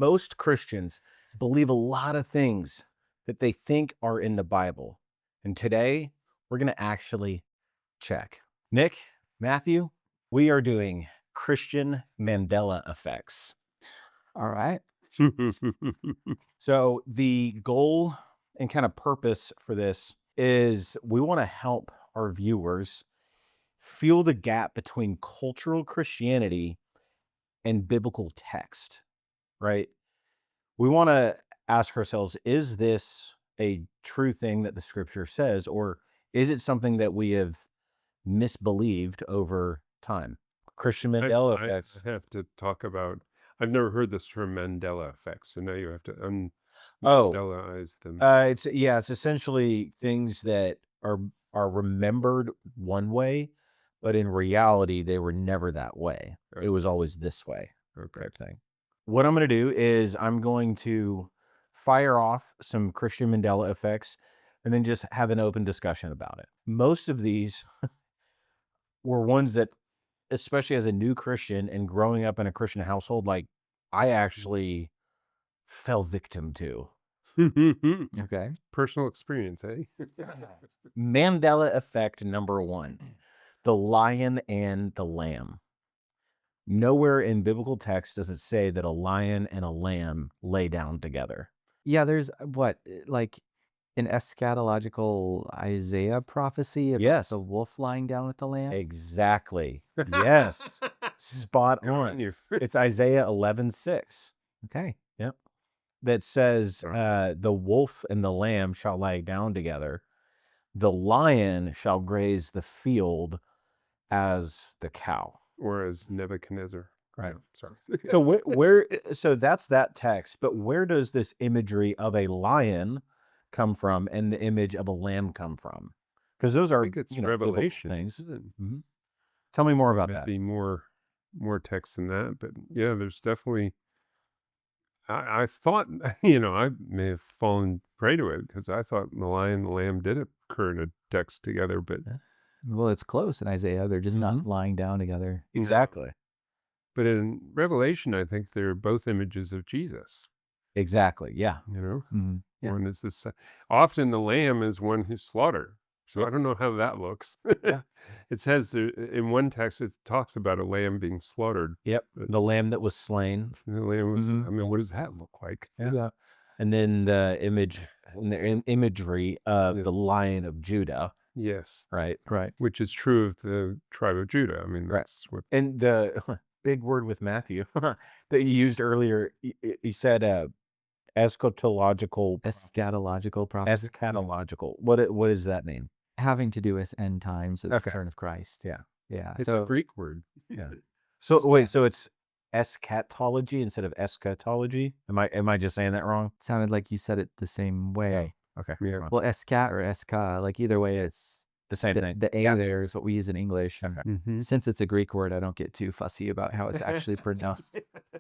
Most Christians believe a lot of things that they think are in the Bible. And today, we're going to actually check. Nick, Matthew, we are doing Christian Mandela Effects. All right. So the goal and kind of purpose for this is we want to help our viewers feel the gap between cultural Christianity and biblical text, right? We want to ask ourselves, is this a true thing that the scripture says, or is it something that we have misbelieved over time? Christian Mandela Effects. I have to talk about, I've never heard this term Mandela Effects, so now you have to Mandela-ize them. It's essentially things that are remembered one way, but in reality, they were never that way. Okay. It was always this way, Okay. type thing. What I'm going to do is I'm going to fire off some Christian Mandela Effects and then just have an open discussion about it. Most of these were ones that, especially as a new Christian and growing up in a Christian household, like I actually fell victim to. Okay. Personal experience, eh? Mandela Effect number 1, the lion and the lamb. Nowhere in biblical text does it say that a lion and a lamb lay down together. Yeah, there's like an eschatological Isaiah prophecy about Yes. the wolf lying down with the lamb. Exactly. Yes. Spot Good on on. you. It's Isaiah 11:6. Okay. Yep. That says, the wolf and the lamb shall lie down together. The lion shall graze the field as the cow. Or as Nebuchadnezzar. Right. No, sorry. So so that's that text, but where does this imagery of a lion come from and the image of a lamb come from? Because those are, I think it's biblical Revelation things. isn't Mhm. Tell me more about it? that. Be more text than that, but yeah, there's definitely. I thought, I may have fallen prey to it because I thought the lion and the lamb did occur in a text together, but Well, it's close in Isaiah. They're just not Mhm. lying down together. Exactly. but in Revelation, I think they're both images of Jesus. Exactly. Yeah. Mhm. Yeah. One is this. Often the lamb is one who's slaughtered. So I don't know how that looks. Yeah. It says in one text, it talks about a lamb being slaughtered. Yep. But The lamb that was slain. the lamb was, Mhm. I mean, what does that look like? Yeah. And then the imagery of Yeah. the Lion of Judah, Yes. right? Right. Which is true of the tribe of Judah. I mean, Right. that's what. And the big word with Matthew that you used earlier, you said eschatological. Prophecy. Eschatological. What does that mean? Having to do with end times, the Okay. return of Christ. Yeah. Yeah. It's So a Greek word. Yeah. So wait, so it's eschatology instead of eschatology? Am I just saying that wrong? it sounded like you said it the same way. Okay. Yeah. Well, escat or eska, like either way, it's The same thing. the A Gotcha. there is what we use in English. And Mhm. since it's a Greek word, I don't get too fussy about how it's actually pronounced,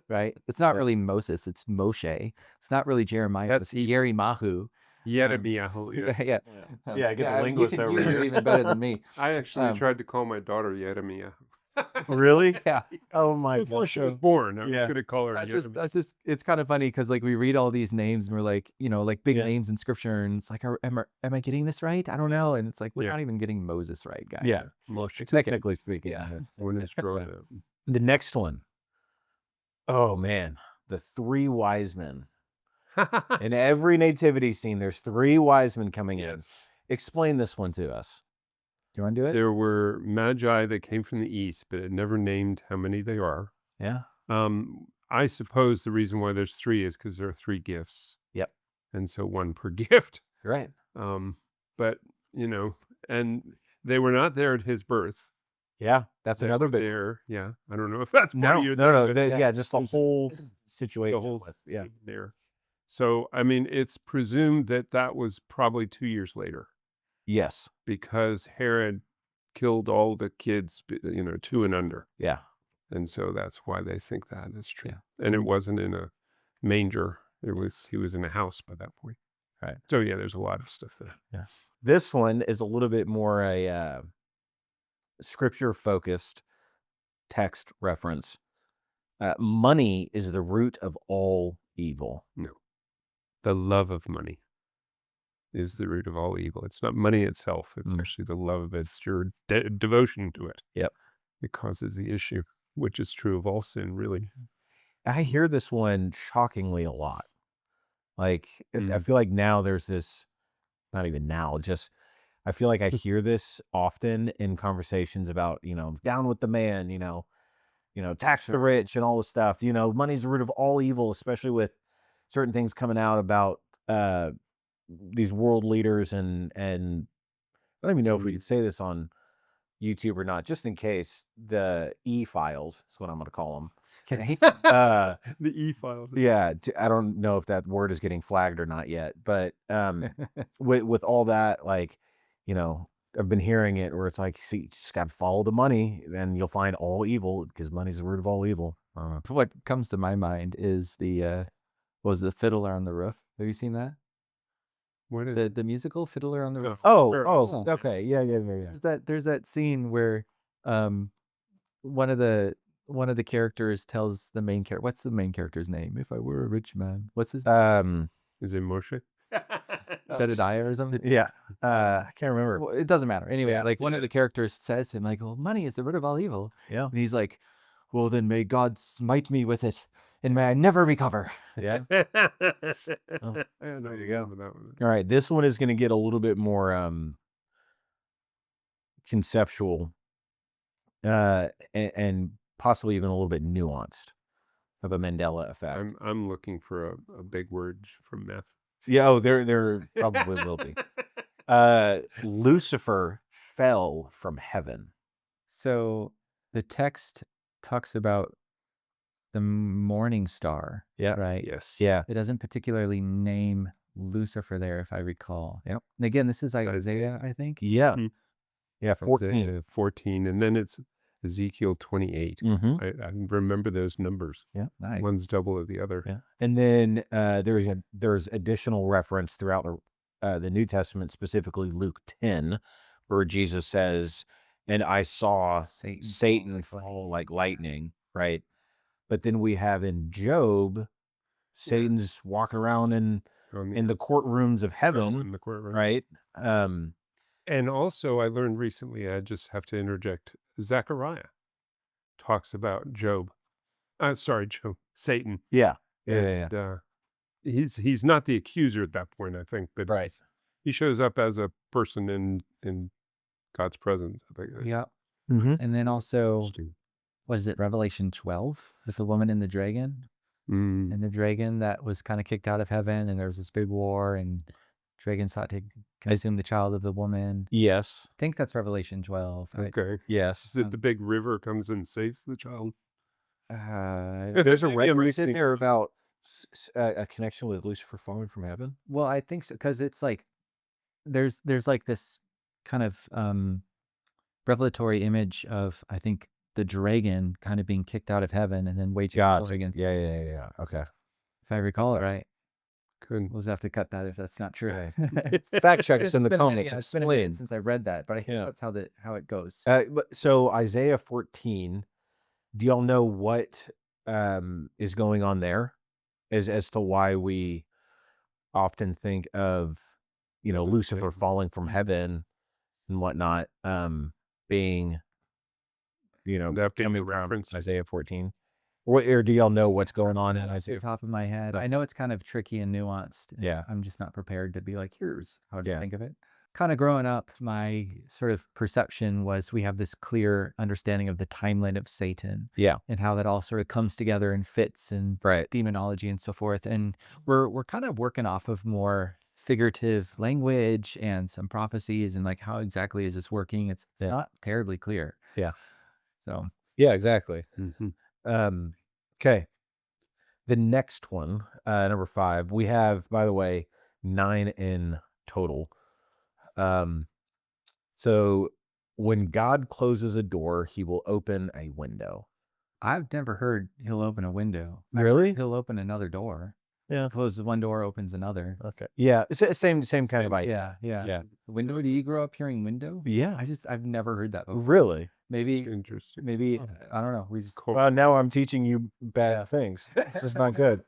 right? It's not really Moses, it's Moshe. It's not really Jeremiah, That's it's Yerimahu. Yerameyahu. Yeah. Yeah, get the linguist over you here. are even better than me. I actually tried to call my daughter Yerameyahu. Really? Yeah. Oh my Before gosh. she was born, I was Yeah. going to call her That's just it's kind of funny because like we read all these names and we're like, like big Yeah. names in scripture, and it's like, am I getting this right? I don't know. And it's like we're Yeah. not even getting Moses right, guys. Yeah. Moshe. Technically speaking. Yeah. When it's growing up. The next one. Oh man, the 3 wise men. In every nativity scene, there's 3 wise men coming in. Explain this one to us. Do you want to do it? There were magi that came from the east, but it never named how many they are. Yeah. I suppose the reason why there's 3 is because there are 3 gifts. Yep. And so 1 per gift. Right. But, and they were not there at his birth. Yeah. That's They another were bit. there. Yeah. I don't know if that's part No, of your no. thing, but Yeah, just the whole situation. the whole Yeah. thing there. So, I mean, it's presumed that was probably 2 years later. Yes. Because Herod killed all the kids, 2 and under. Yeah. And so that's why they think that is true. Yeah. And it wasn't in a manger. He was in a house by that point. Right. So yeah, there's a lot of stuff there. Yeah. This one is a little bit more a scripture focused text reference. Money is the root of all evil. No. The love of money is the root of all evil. It's not money itself. It's actually the love of it. It's your devotion to it. Yep. It causes the issue, which is true of all sin, really. I hear this one shockingly a lot. Like, I Mm. feel like now there's this, not even now, just, I feel like I hear this often in conversations about, down with the man, tax the rich and all this stuff. Money's the root of all evil, especially with certain things coming out about these world leaders and I don't even know if we could say this on YouTube or not, just in case. The E-files is what I'm going to call them. Okay. The E-files. Yeah, I don't know if that word is getting flagged or not yet, but with all that, like, I've been hearing it where it's like, see, you just got to follow the money, then you'll find all evil because money's the root of all evil. What comes to my mind is the Fiddler on the Roof. Have you seen that? What is The musical Fiddler on the Roof. sure. Okay, yeah. There's that scene where one of the characters tells the main character, what's the main character's name? If I were a rich man. What's his name? Is it Moshe? Jedediah or something? Yeah. I can't remember. Well, it doesn't matter. Anyway, Yeah. like one of the characters says to him, like, well, money is the root of all evil. Yeah. And he's like, well, then may God smite me with it, and may I never recover. Yeah. There you go. All right, this one is going to get a little bit more conceptual, and possibly even a little bit nuanced of a Mandela effect. I'm looking for a big word from math. Yeah, there probably will be. Lucifer fell from heaven. So the text talks about the morning star, Yeah. right? Yes. Yeah. It doesn't particularly name Lucifer there, if I recall. Yep. And again, this is Isaiah, I think. Yeah. Hmm. Yeah, 14. Isaiah 14, and then it's Ezekiel 28. Mm-hmm. I remember those numbers. Yeah. Nice. One's double of the other. Yeah. And then there's additional reference throughout the New Testament, specifically Luke 10, where Jesus says, and I saw Satan fall like lightning, right? But then we have in Job, Satan's walking around in the courtrooms of heaven, in the courtroom. right? And also, I learned recently, I just have to interject, Zechariah talks about Job. Job, Satan. Yeah. And, he's not the accuser at that point, I think, but Right. he shows up as a person in God's presence, I think. Yeah. Mm-hmm. And then also, Interesting. what is it, Revelation 12, with the woman and the dragon? Mm. And the dragon that was kind of kicked out of heaven, and there was this big war, and dragon sought to consume the child of the woman. Yes. I think that's Revelation 12. Right? Okay. Yes. Is it the big river comes and saves the child? There's a reference in there about a connection with Lucifer falling from heaven. Well, I think so, because it's like there's like this kind of revelatory image of, I think, the dragon kind of being kicked out of heaven and then waging war against. Yeah. Okay. If I recall it right. Good. We'll just have to cut that if that's not true. Fact check us in the been a minute, comments. it's been a minute Explain. since I read that, but I think Yeah. that's how it goes. So Isaiah 14, do y'all know what is going on there as to why we often think of, Lucifer falling from heaven and whatnot, being, That being coming the from reference. Isaiah 14? Or do y'all know what's going on in Off the Isaiah? top of my head, I know it's kind of tricky and nuanced. And Yeah. I'm just not prepared to be like, here's how to Yeah. think of it. Kind of growing up, my sort of perception was we have this clear understanding of the timeline of Satan. Yeah. And how that all sort of comes together and fits, and Right. demonology and so forth. And we're kind of working off of more figurative language and some prophecies, and like, how exactly is this working? It's not terribly clear. Yeah. So Yeah, exactly. Mm-hmm. Okay. The next one, number 5, we have, by the way, 9 in total. So when God closes a door, he will open a window. I've never heard he'll open a window. I've Really? heard he'll open another door. Yeah. Closes one door, opens another. Okay. Yeah. It's the same kind of idea. Yeah. Window? Do you grow up hearing window? Yeah. I've never heard that before. Really? Maybe, Interesting. I don't know. We just, Well, now I'm teaching you bad things. This is not good.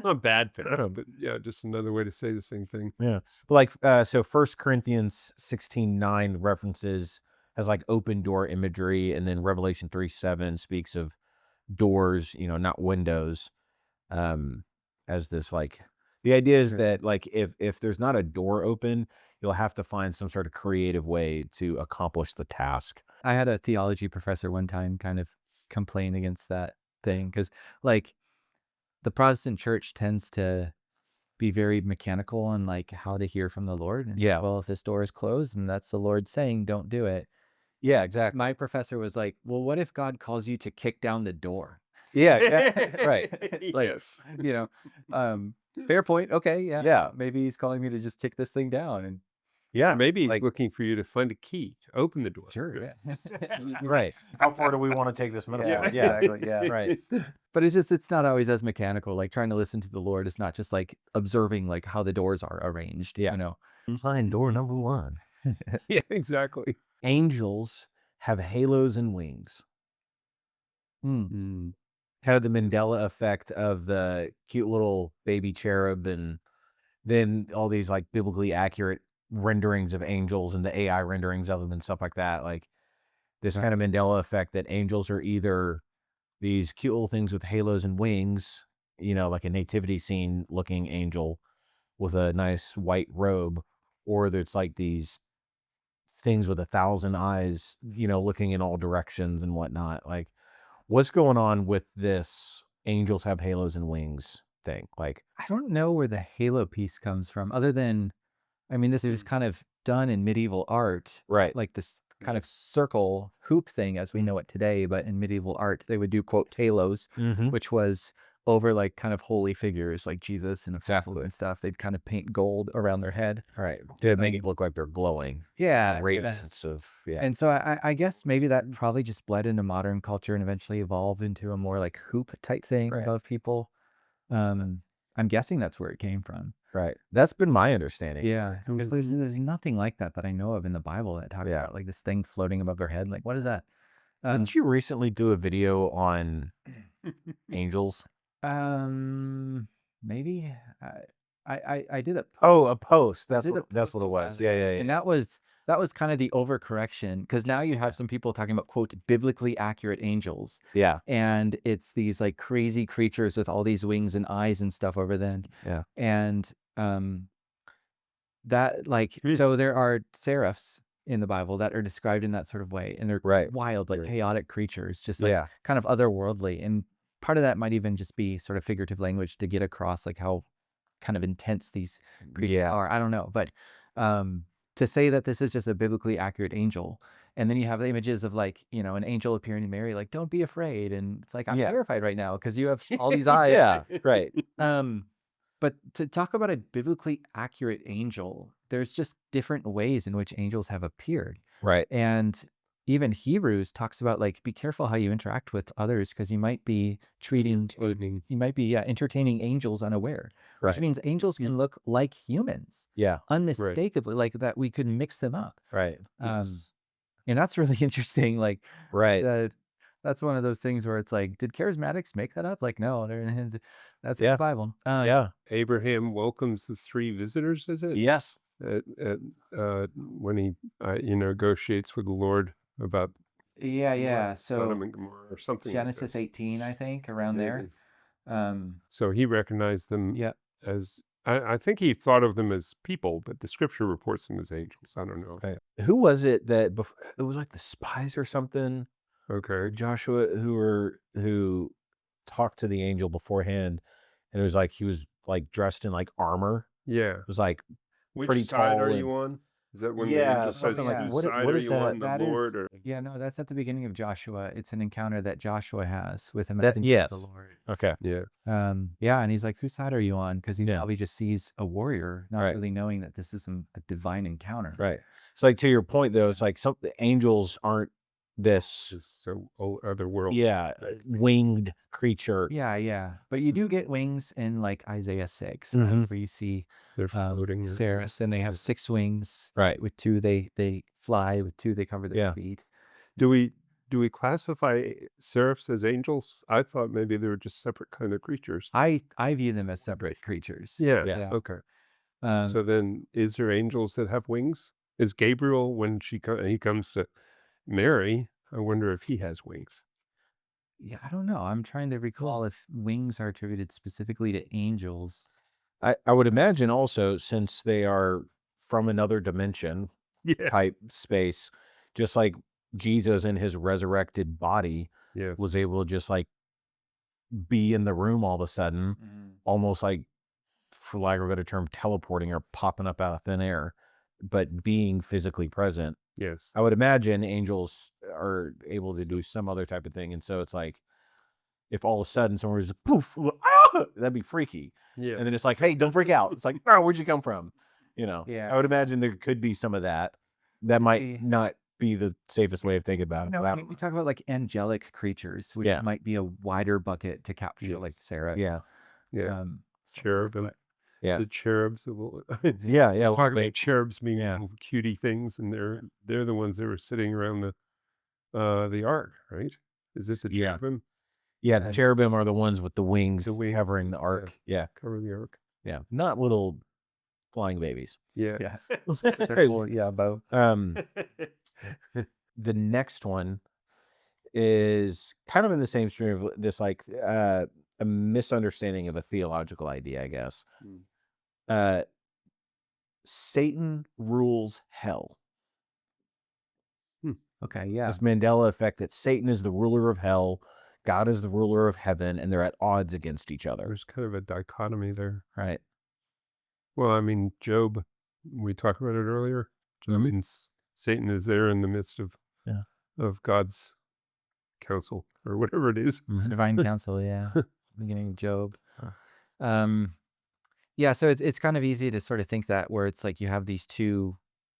Not bad fence, but yeah, just another way to say the same thing. Yeah. But like, so 1 Corinthians 16:9 references has like open door imagery, and then Revelation 3:7 speaks of doors, not windows. As this like the idea is that like if there's not a door open, you'll have to find some sort of creative way to accomplish the task. I had a theology professor one time kind of complain against that thing because, like, the Protestant church tends to be very mechanical on like how to hear from the Lord. And Yeah. well, if this door is closed and that's the Lord saying, don't do it. Yeah, exactly. My professor was like, well, what if God calls you to kick down the door? Yeah, exactly. Right. Like, Yes. you know, fair point. Okay. Yeah. Yeah. Maybe he's calling me to just kick this thing down. And Yeah. Maybe he's like looking for you to find a key to open the door. sure. Yeah. right. How far do we want to take this metaphor? Yeah. Exactly. Yeah. Right. But it's not always as mechanical. Like trying to listen to the Lord is not just like observing like how the doors are arranged. Yeah. Find door number 1. Yeah, exactly. Angels have halos and wings. Mm. Kind of the Mandela effect of the cute little baby cherub, and then all these like biblically accurate renderings of angels and the AI renderings of them and stuff like that. Like this kind of Mandela effect that angels are either these cute little things with halos and wings, like a nativity scene looking angel with a nice white robe, or there's like these things with 1,000 eyes, looking in all directions and whatnot. Like, what's going on with this angels have halos and wings thing? Like, I don't know where the halo piece comes from, other than, I mean, this was kind of done in medieval art, right. like this kind of circle hoop thing as we know it today. But in medieval art, they would do quote halos, Mm-hmm. which was over like kind of holy figures like Jesus and apostles Exactly. and stuff. They'd kind of paint gold around their head. Right. To make it look like they're glowing. Yeah. Radiance of, yeah. And so I guess maybe that probably just bled into modern culture and eventually evolved into a more like hoop type thing Right. above people. I'm guessing that's where it came from. Right. That's been my understanding. Yeah, because there's nothing like that I know of in the Bible that talks Yeah. about like this thing floating above their head. Like, what is that? Didn't you recently do a video on angels? Maybe I did a Oh, a post. I That's did a what post it was. about Yeah, it, yeah, yeah. and that was kind of the overcorrection because now you have some people talking about quote biblically accurate angels, Yeah. and it's these like crazy creatures with all these wings and eyes and stuff over them. Yeah. And that like so there are seraphs in the Bible that are described in that sort of way, and they're Right. wild, like chaotic creatures, just like Yeah. kind of otherworldly. And part of that might even just be sort of figurative language to get across like how kind of intense these creatures Yeah. are. I don't know, but to say that this is just a biblically accurate angel, and then you have the images of like an angel appearing to Mary, like don't be afraid, and it's like I'm Yeah. terrified right now because you have all these eyes. Yeah. Right. But to talk about a biblically accurate angel, there's just different ways in which angels have appeared. Right. And even Hebrews talks about like, be careful how you interact with others because you might be entertaining angels unaware, which Right. means angels can look like humans Yeah. unmistakably, like that we could mix them up. Right. And that's really interesting. Like, Right. that's one of those things where it's like, did charismatics make that up? Like, no, that's in Yeah. the Bible. Yeah. Abraham welcomes the 3 visitors, is it? Yes. When he negotiates with the Lord about Yeah. Sodom So and Gomorrah or something Genesis like 18, I think, around there. So he recognized them Yeah. as I think he thought of them as people, but the scripture reports them as angels. I don't know. Right. Who was it that it was like the spies or something? Okay. Joshua who talked to the angel beforehand, and it was like he was like dressed in like armor. Yeah. It was like Which pretty side tall are and- you on? Is that when the Yeah, angel says, something like- whose what- side what are is you that? on, the That is- Lord? Or Yeah, no, that's at the beginning of Joshua. It's an encounter that Joshua has with a That- messenger yes. of the Lord. Okay. yeah. Yeah, and he's like, whose side are you on? Because he Yeah. probably just sees a warrior, not Right. really knowing that this is a divine encounter. Right. So like to your point though, it's like the angels aren't this Just so other world. winged creature. Yeah. But you do get wings in like Isaiah 6, Mhm. right, where you see They're floating. seraphs, and they have 6 wings. Right. With 2 they fly, with 2 they cover their Yeah. feet. Do do we classify seraphs as angels? I thought maybe they were just separate kind of creatures. I view them as separate creatures. Yeah. Yeah. Okay. Um, So then, is there angels that have wings? Is Gabriel, when he comes to Mary, I wonder if he has wings. yeah, I don't know. I'm trying to recall if wings are attributed specifically to angels. I would imagine also, since they are from another dimension Yeah. type space, just like Jesus in his resurrected body Yes. was able to just like be in the room all of a sudden, almost like, for lack of a better term, teleporting or popping up out of thin air, but being physically present. Yes. I would imagine angels are able to do some other type of thing. And so it's like, if all of a sudden someone was just poof, that'd be freaky. Yeah. And then it's like, hey, don't freak out. It's like, oh, where'd you come from? Yeah. I would imagine there could be some of that. That might not be the safest way of thinking about it. No, I mean, we talk about like angelic creatures, which Yeah. might be a wider bucket to capture, like Yes. Sarah. Yeah. Yeah. Cherubim. Yeah. The cherubs. Yeah. Yeah. Talk about cherubs being Yeah. little cutie things, and they're the ones that were sitting around the ark, right? Is it the Yeah. cherubim? Yeah. The cherubim are the ones with the wings, wings, covering the ark. Yeah. Cover the ark. Yeah. Not little flying babies. Yeah. Yeah. Yeah, Bo. The next one is kind of in the same stream of this, like a misunderstanding of a theological idea, I guess. Satan rules hell. Okay. Yeah. This Mandela effect that Satan is the ruler of hell, God is the ruler of heaven, and they're at odds against each other. There's kind of a dichotomy there. Right. Well, I mean, Job, we talked about it earlier. I mean, Satan is there in the midst of God's counsel or whatever it is. Divine counsel. Yeah. Beginning of Job. Yeah. So it's kind of easy to sort of think that, where it's like you have these two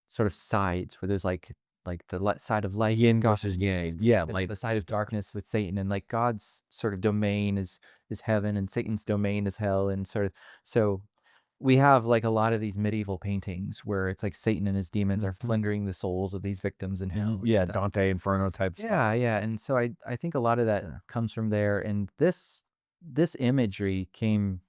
sort of sides, where there's like the side of light, Yin versus yang. Yeah. like the side of darkness with Satan, and like God's sort of domain is heaven, and Satan's domain is hell, and sort of so we have like a lot of these medieval paintings where it's like Satan and his demons are plundering the souls of these victims in hell. and Yeah. stuff. Dante Inferno type stuff. Yeah. And so I think a lot of that comes from there, and this imagery came.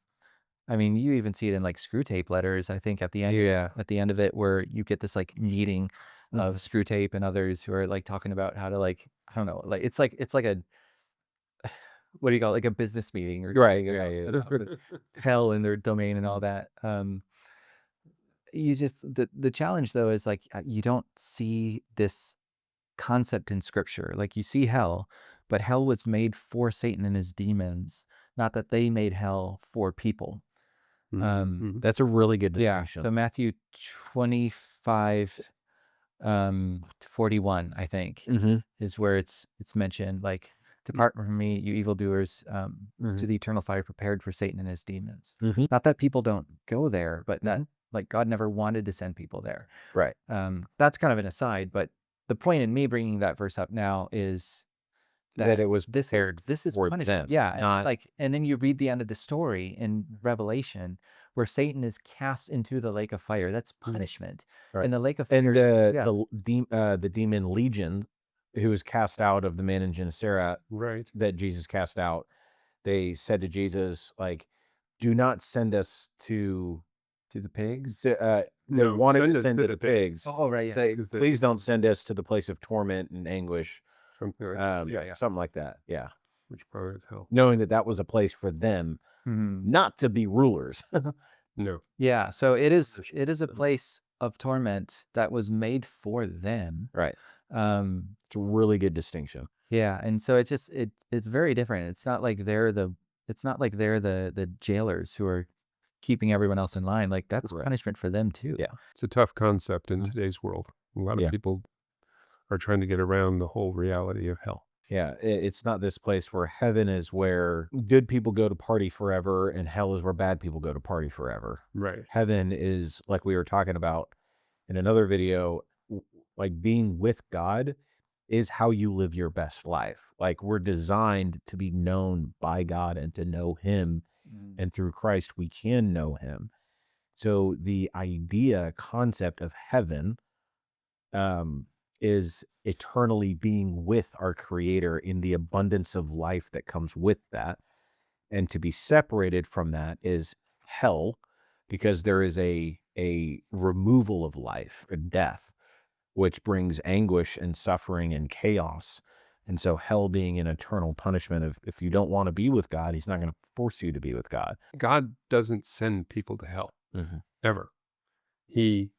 I mean, you even see it in like Screw Tape letters, I think, at the end. Yeah. At the end of it, where you get this like meeting of Screw Tape and others who are like talking about how to, like, I don't know, like it's like a, what do you call it? Like a business meeting, or Right. hell in their domain and all that. You just the challenge though is like you don't see this concept in scripture. Like you see hell, but hell was made for Satan and his demons, not that they made hell for people. That's a really good distinction. So Matthew 25 to 41, I think, is where it's mentioned, like, depart from me, you evildoers, to the eternal fire prepared for Satan and his demons. Not that people don't go there, but that like God never wanted to send people there. Right. That's kind of an aside, but the point in me bringing that verse up now is That it was this prepared is for punishment. them, Yeah, and not- like, and then you read the end of the story in Revelation where Satan is cast into the lake of fire. That's punishment. Right. And the lake of fire. And is- the demon Legion, who was cast out of the man in Gennesaret, Right. that Jesus cast out, they said to Jesus, like, do not send us to the pigs. they No, wanted send to us send to to the the pigs. Oh, right. Yeah. Say, 'Cause they- please don't send us to the place of torment and anguish. Something like that. Something like that. Yeah. Which probably is hell. Knowing that was a place for them not to be rulers. No. Yeah. So it is a place of torment that was made for them. Right. Um, It's a really good distinction. yeah. And so it's just, it's very different. It's not like they're the jailers who are keeping everyone else in line. Like that's punishment for them too. Yeah. It's a tough concept in today's world. A lot of people are trying to get around the whole reality of hell. Yeah, it's not this place where heaven is where good people go to party forever and hell is where bad people go to party forever. Right. Heaven is, like we were talking about in another video, like being with God is how you live your best life. Like we're designed to be known by God and to know him. And through Christ, we can know him. So the concept of heaven is eternally being with our Creator in the abundance of life that comes with that. And to be separated from that is hell, because there is a removal of life, a death, which brings anguish and suffering and chaos. And so hell being an eternal punishment of, if you don't want to be with God, he's not going to force you to be with God. God doesn't send people to hell, Mm-hmm. ever. He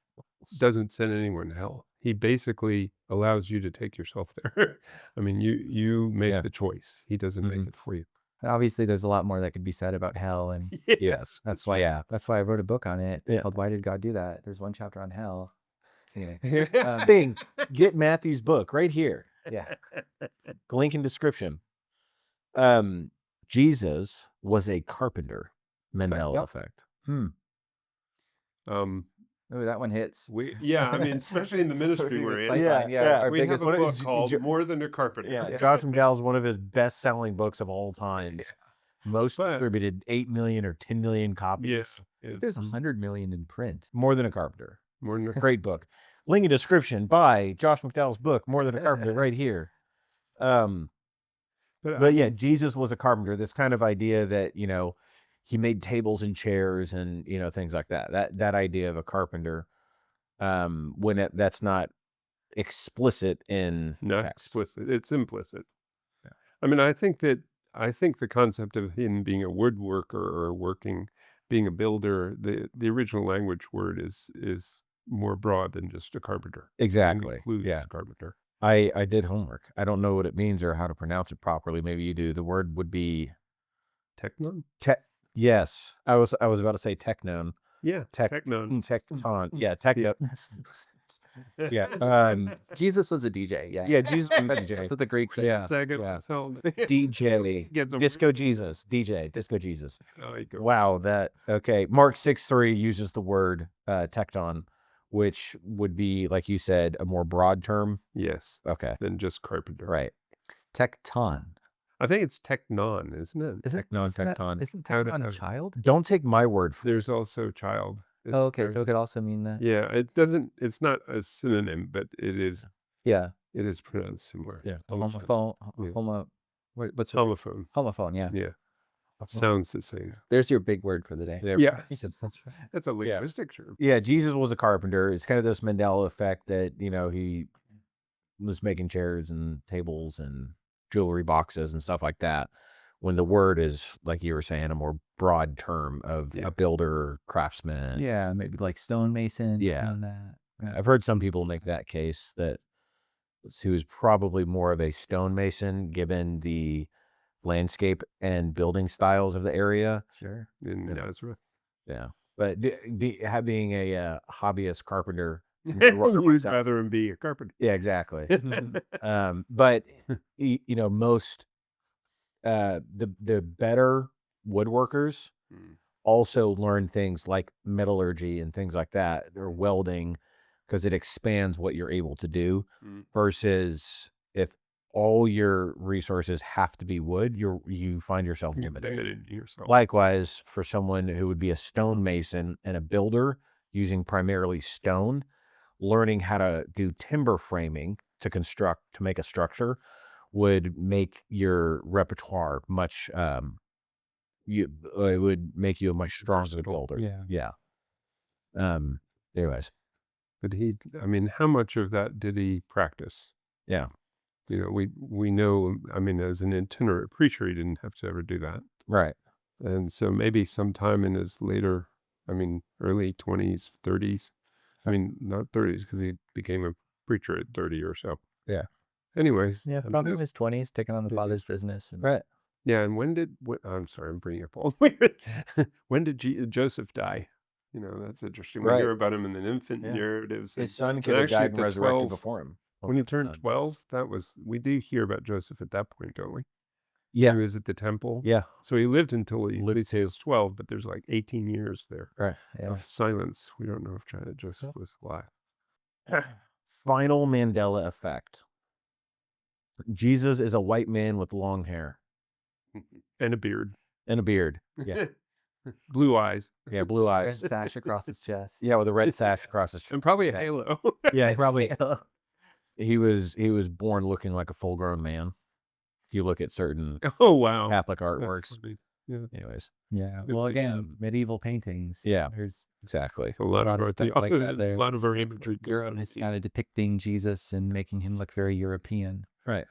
doesn't send anyone to hell. He basically allows you to take yourself there. I mean, you make the choice. He doesn't make it for you. And obviously, there's a lot more that could be said about hell, and Yes, that's why I wrote a book on it. It's called "Why Did God Do That?" There's one chapter on hell. Anyway, Bing, get Matthew's book right here. Yeah, link in description. Jesus was a carpenter. Mandela effect. Oh, that one hits. I mean, especially in the ministry we're in. Sightline, our We have biggest a book called More Than a Carpenter. Yeah, Josh McDowell is one of his best-selling books of all time. Most distributed 8 million or 10 million copies. There's 100 million in print. More Than a Carpenter. More than a Great book. Link in description. Buy Josh McDowell's book, More Than a Carpenter, right here. But yeah, Jesus was a carpenter. This kind of idea that, you know, he made tables and chairs and, you know, things like that. That idea of a carpenter, when that's not explicit in text. Explicit. It's implicit. Yeah. I mean, I think the concept of him being a woodworker or being a builder, the original language word is more broad than just a carpenter. Exactly. It includes carpenter. I did homework. I don't know what it means or how to pronounce it properly. Maybe you do. The word would be technon. Yes, I was about to say technon. Yeah, technon. Tecton. Yeah, techno. Yeah. Jesus was a DJ. Yeah, Jesus was a DJ. That's a great thing. Yeah. DJ. Disco Jesus. DJ. Disco Jesus. Oh, you go. Wow. Okay. Mark 6:3 uses the word tecton, which would be, like you said, a more broad term. Yes. Okay. Than just carpenter. Right. Tecton. I think it's technon, isn't it? Tecton. Isn't tecton a child? Don't take my word for it. There's also child. Okay, so it could also mean that. Yeah, it's not a synonym, but it is. Yeah. It is pronounced similar. Yeah. Homophone. What's it? Homophone. Homophone, yeah. Yeah. Sounds the same. There's your big word for the day. Yeah. That's a linguistic term. Yeah, Jesus was a carpenter. It's kind of this Mandela effect that, you know, he was making chairs and tables and jewelry boxes and stuff like that, when the word is, like you were saying, a more broad term of a builder, craftsman. Yeah, maybe like stonemason. Yeah. And that. Yeah. I've heard some people make that case that he was probably more of a stonemason given the landscape and building styles of the area. Sure. In Nazareth. Yeah. But being a hobbyist carpenter, you'd rather him be a carpenter. Yeah, exactly. But you know, most the better woodworkers also learn things like metallurgy and things like that, or welding, because it expands what you're able to do. Versus if all your resources have to be wood, you find yourself limited. Likewise, for someone who would be a stonemason and a builder using primarily stone, learning how to do timber framing to make a structure would make your repertoire much, it would make you a much stronger builder. Yeah. Anyways. But how much of that did he practice? Yeah. You know, we know, as an itinerant preacher, he didn't have to ever do that. Right. And so maybe sometime in his later, early 20s, 30s, not 30s, because he became a preacher at 30 or so. Yeah. Anyways. Yeah, probably in his 20s, taking on the father's business. Right. Yeah, and I'm sorry, I'm bringing up all weird. When did Joseph die? You know, that's interesting. We hear about him in the infant narratives. His son could have died and resurrected before him. When he turned 12, we do hear about Joseph at that point, don't we? Yeah. He was at the temple. Yeah. So he lived until he was 12, but there's like 18 years there of silence. We don't know if Joseph was alive. Final Mandela effect. Jesus is a white man with long hair. And a beard. Yeah. Blue eyes. Yeah, blue eyes. Red sash across his chest. Yeah, with a red sash across his chest. And probably a halo. Yeah, probably. He was born looking like a full-grown man. If you look at certain Oh, wow. Catholic That's artworks. funny. Yeah. Anyways, Yeah. Good Well, for again, him. medieval paintings. Yeah. There's exactly. A lot of of our stuff like that there. a lot of our imagery. Europe is kind of depicting Jesus and making him look very European. Right.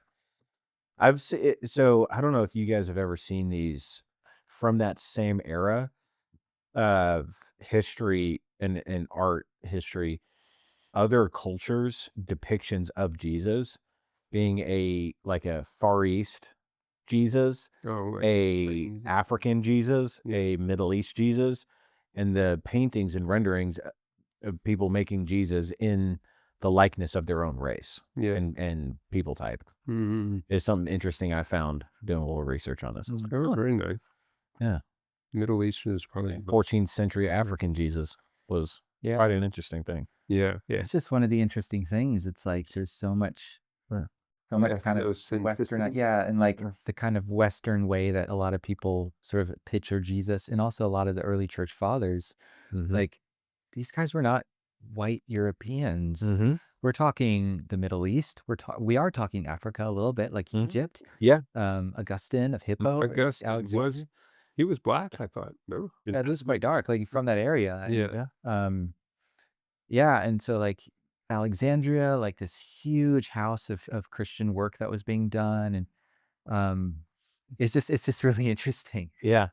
I've seen so I don't know if you guys have ever seen these from that same era of history and art history, other cultures' depictions of Jesus being a Far East Jesus, Oh, like a Chinese. African Jesus, Yeah. a Middle East Jesus, and the paintings and renderings of people making Jesus in the likeness of their own race Yes. and people type Mm-hmm. is something interesting I found doing a little research on this. Oh, very nice. Yeah. Middle Eastern is probably 14th century African Jesus was Yeah. quite an interesting thing. Yeah. It's just one of the interesting things. It's like there's so much Yeah. kind of Western, and like the kind of Western way that a lot of people sort of picture Jesus, and also a lot of the early church fathers. Mhm. Like these guys were not white Europeans. Mhm. We're talking the Middle East. We are talking Africa a little bit, like Mhm. Egypt. Yeah. Augustine of Hippo. Augustine he was black, I thought. No. Yeah, this is quite dark, like from that area. Yeah. Yeah, and so like Alexandria, like this huge house of Christian work that was being done, and it's just really interesting. Yeah.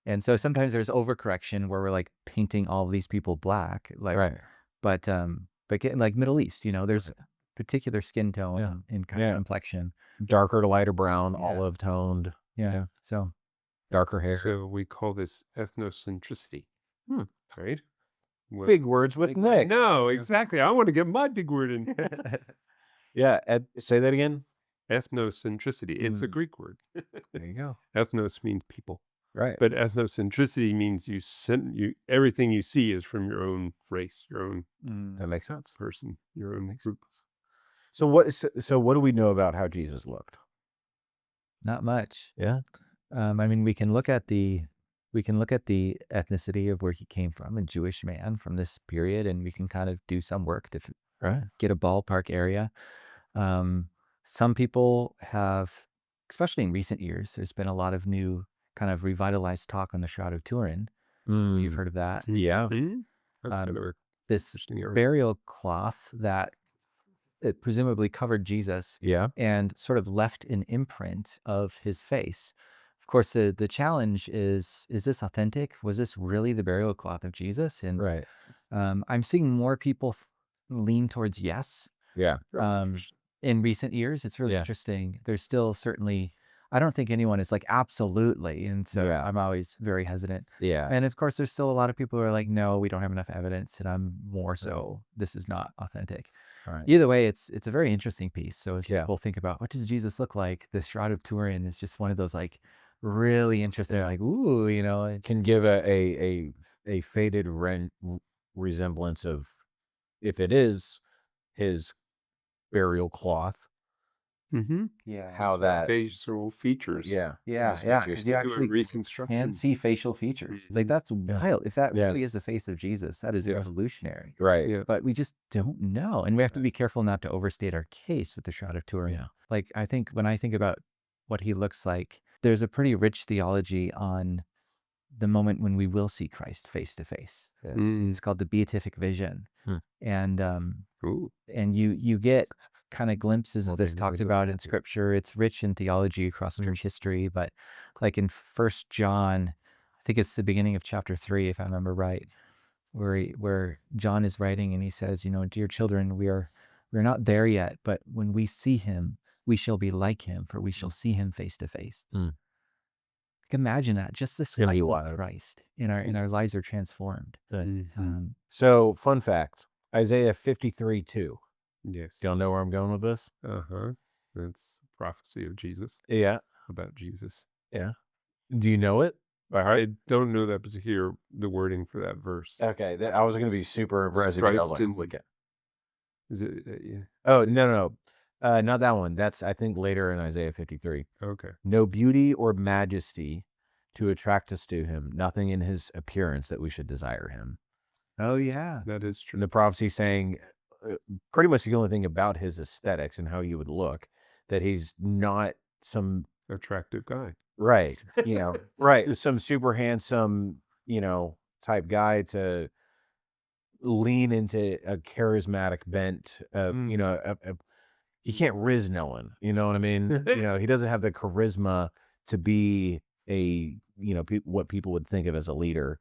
And so sometimes there's overcorrection where we're like painting all of these people black, like Right. but getting like Middle East, there's particular skin tone Yeah. and kind of complexion. Darker to lighter brown, Yeah. olive toned. Yeah. So Darker hair. So we call this ethnocentricity. Right? Big words with Nick. No, exactly. I want to get my big word in. Yeah. Say that again. Ethnocentricity. It's a Greek word. There you go. Ethnos means people. Right. But ethnocentricity means everything you see is from your own race, your own That makes sense. person, your own group. So what do we know about how Jesus looked? not much. Yeah. I mean, we can look at the ethnicity of where he came from, a Jewish man from this period, and we can kind of do some work to get a ballpark area. Some people have, especially in recent years, there's been a lot of new kind of revitalized talk on the Shroud of Turin. You've heard of that. Yeah. That's kind of a This interesting area. burial cloth that it presumably covered Jesus Yeah. and sort of left an imprint of his face. Of course, the challenge is this authentic? Was this really the burial cloth of Jesus? And Right. I'm seeing more people lean towards yes. Yeah. In recent years, it's really interesting. There's still certainly, I don't think anyone is like absolutely, and so I'm always very hesitant. Yeah. And of course, there's still a lot of people who are like, no, we don't have enough evidence, and I'm more so, this is not authentic. All right. Either way, it's a very interesting piece. So as Yeah. people think about what does Jesus look like, the Shroud of Turin is just one of those like really interesting, like ooh, It can give a faded resemblance of, if it is his burial cloth, yeah, how that facial features. yeah because you actually reconstruction. can see facial features. Like that's wild. If that really is the face of Jesus, that is revolutionary. right. Yeah. But we just don't know, and we have to be careful not to overstate our case with the Shroud of Turin. Yeah. Like I think when I think about what he looks like, there's a pretty rich theology on the moment when we will see Christ face to face. It's called the beatific vision, and Ooh. and you get kind of glimpses of this talked about in Scripture. It's rich in theology across church history, but like in 1 John, I think it's the beginning of chapter 3, if I remember right, where John is writing and he says, dear children, we're not there yet, but when we see him, we shall be like him, for we shall see him face to face. Imagine that, just the sight of Christ in our lives are transformed. So, fun fact: Isaiah 53:2. Yes. Do y'all know where I'm going with this? That's prophecy of Jesus. Yeah. About Jesus. Yeah. Do you know it? I don't know that particular the wording for that verse. Okay, I was going to be super impressive. I was like, is it? Yeah. Oh no, not that one. That's I think later in Isaiah 53. Okay. No beauty or majesty to attract us to him. Nothing in his appearance that we should desire him. Oh yeah, That is true. And the prophecy saying, pretty much the only thing about his aesthetics and how he would look, that he's not some Attractive guy. right, right, some super handsome, type guy to lean into a charismatic bent. He can't riz no one. You know what I mean? He doesn't have the charisma to be a what people would think of as a leader.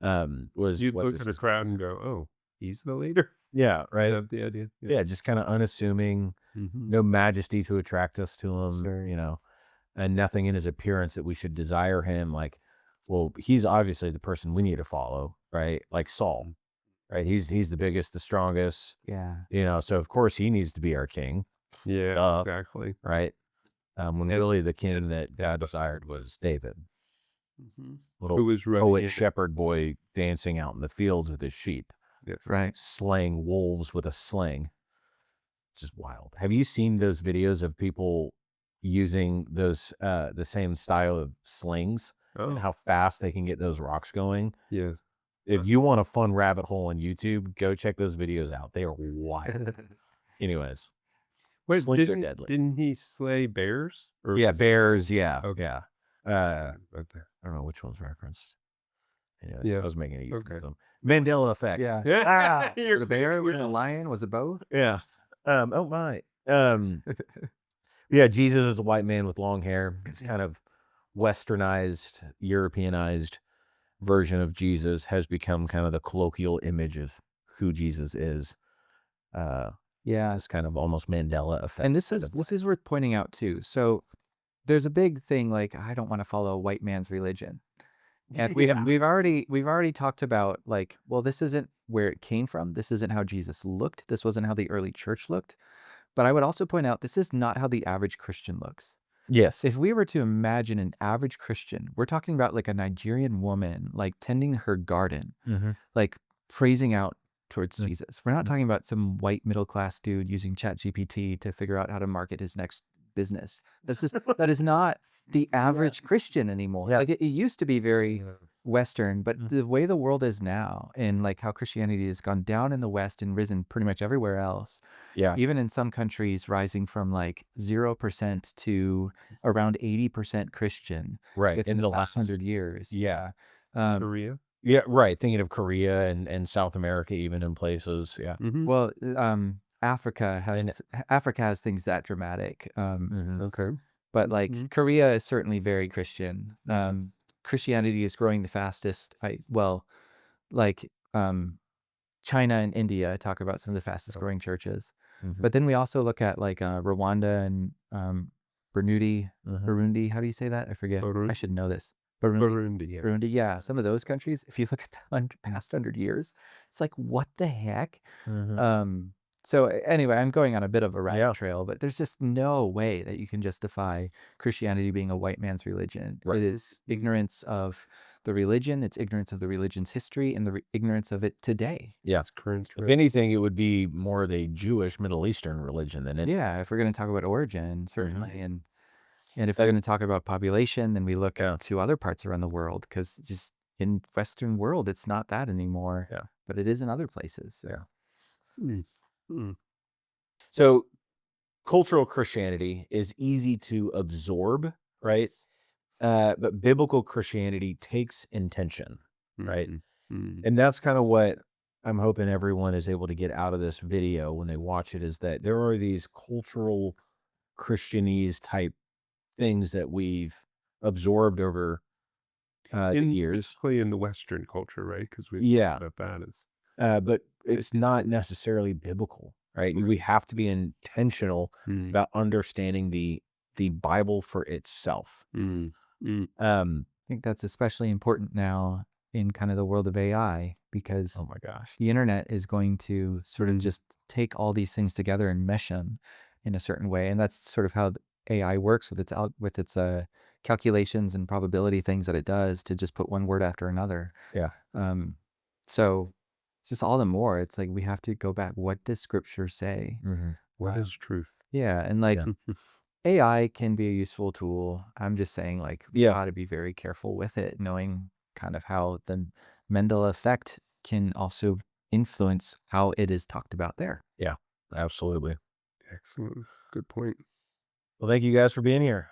Was You'd what look this at a is. crowd and go, "Oh, he's the leader." Yeah, Is right. that the idea? Yeah, just kind of unassuming, Mhm. no majesty to attract us to him. Sure. And nothing in his appearance that we should desire him. Like, well, he's obviously the person we need to follow, right? Like Saul, right? He's the biggest, the strongest, Yeah. so of course he needs to be our king, Yeah, duh, exactly. right? When And really the king that God desired was David, Mhm. little Who was running poet in. shepherd boy dancing out in the fields with his sheep, Yes. Right. slaying wolves with a sling. Just wild. Have you seen those videos of people using those the same style of slings and Oh, how fast they can get those rocks going? yes. If you want a fun rabbit hole on YouTube, go check those videos out. They are wild. Anyways, Wait, slings are deadly. didn't he slay bears? Or Yeah, was it- bears. Yeah, Okay. yeah. Right there. I don't know which one's referenced. Anyways, Yeah. I was making a Okay. euphemism. Mandela Effects. Yeah. Yeah. Was it a bear? Was it a lion? Was it both? Yeah. Oh my. Yeah, Jesus is a white man with long hair. It's kind of westernized, Europeanized version of Jesus has become kind of the colloquial image of who Jesus is. Yeah. It's kind of almost Mandela effect. And this is worth pointing out too. So there's a big thing like I don't want to follow a white man's religion. And we've already talked about like, well, this isn't where it came from. This isn't how Jesus looked. This wasn't how the early church looked. But I would also point out this is not how the average Christian looks. Yes. If we were to imagine an average Christian, we're talking about like a Nigerian woman, like tending her garden, like praising out towards Jesus. We're not talking about some white middle class dude using ChatGPT to figure out how to market his next business. That is not the average Christian anymore. Yeah. Like it used to be very Western, but the way the world is now and like how Christianity has gone down in the West and risen pretty much everywhere else, Yeah. even in some countries rising from like 0% to around 80% Christian Right. within the last 100 years. Yeah. Korea. Yeah. Right. Thinking of Korea and South America, even in places. Yeah. Mm-hmm. Well, Africa has things that dramatic. Okay. But like Korea is certainly very Christian. Christianity is growing the fastest. China and India talk about some of the fastest growing churches. But then we also look at like Rwanda and Burundi. How do you say that? I forget. I should know this. Burundi. Yeah. Burundi, yeah. Some of those countries, if you look at the past 100 years, it's like, what the heck? So anyway, I'm going on a bit of a rabbit trail, but there's just no way that you can justify Christianity being a white man's religion. Right. It is ignorance of the religion. It's ignorance of the religion's history and the ignorance of it today. Yeah. It's current. If anything, it would be more of a Jewish Middle Eastern religion than it. Yeah, if we're going to talk about origin, certainly. And if we're going to talk about population, then we look to other parts around the world because just in Western world, it's not that anymore. Yeah. But it is in other places. Yeah. So cultural Christianity is easy to absorb, right? But biblical Christianity takes intention, right? And that's kind of what I'm hoping everyone is able to get out of this video when they watch it, is that there are these cultural Christianese type things that we've absorbed over the years. Particularly in the Western culture, right? Because we Yeah. about that is. But it's not necessarily biblical, right? We have to be intentional about understanding the Bible for itself. I think that's especially important now in kind of the world of AI because Oh my gosh. the internet is going to sort of just take all these things together and mesh them in a certain way. And that's sort of how the AI works with its calculations and probability things that it does to just put one word after another. Yeah. So it's just all the more. It's like we have to go back. What does Scripture say? What is truth? Yeah, and like AI can be a useful tool. I'm just saying, like, we got to be very careful with it, knowing kind of how the Mandela effect can also influence how it is talked about there. Absolutely. Excellent. Good point. Well, thank you guys for being here.